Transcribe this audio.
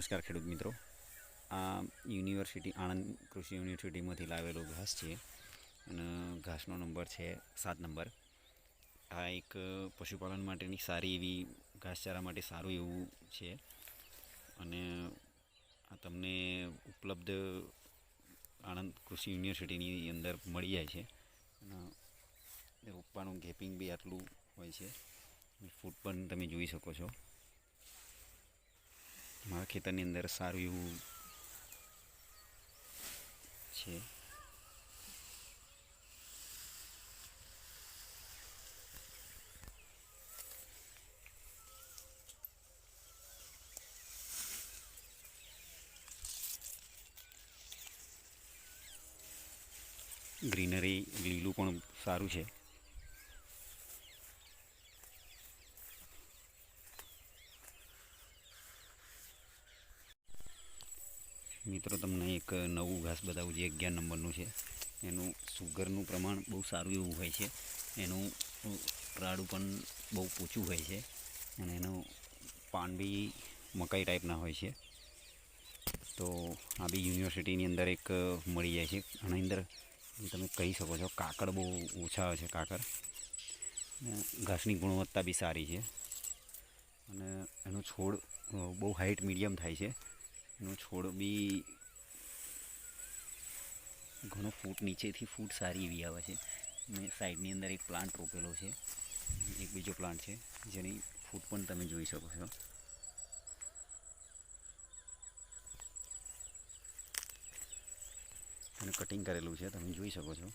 નમસ્કાર ખેડૂત મિત્રો. આ યુનિવર્સિટી આણંદ કૃષિ યુનિવર્સિટીમાંથી લાવેલો ઘાસ છે અને ઘાસનો નંબર છે 7 નંબર. આ એક પશુપાલન માટેની સારી એવી ઘાસચારા માટે સારું એવું છે અને આ તમને ઉપલબ્ધ આણંદ કૃષિ યુનિવર્સિટીની અંદર મળી જાય છે. અને રોપવાનું ગેપિંગ બી આટલું હોય છે. ફૂટ પણ તમે જોઈ શકો છો. મારા ખેતરની અંદર સારું એવું છે. ગ્રીનરી લીલું પણ સારું છે. મિત્રો તમને એક નવું ઘાસ બતાવું જે 11 નંબરનું છે. એનું સુગરનું પ્રમાણ બહુ સારું એવું હોય છે. એનું રાડું પણ બહુ પોચું હોય છે અને એનું પાન બી મકાઈ ટાઈપના હોય છે. તો આ બી યુનિવર્સિટીની અંદર એક મળી જાય છે. આની અંદર તમે કહી શકો છો કાકડ બહુ ઓછા હોય છે. કાકડ ઘાસની ગુણવત્તા બી સારી છે અને એનો છોડ બહુ હાઇટ મીડિયમ થાય છે. એનો છોડ બી ઘણો ફૂટ નીચેથી ફૂટ સારી એવી આવે છે. મેં સાઈડની અંદર એક પ્લાન્ટ રોપેલો છે. એક બીજો પ્લાન્ટ છે જેની ફૂટ પણ તમે જોઈ શકો છો. અને કટિંગ કરેલું છે તમે જોઈ શકો છો.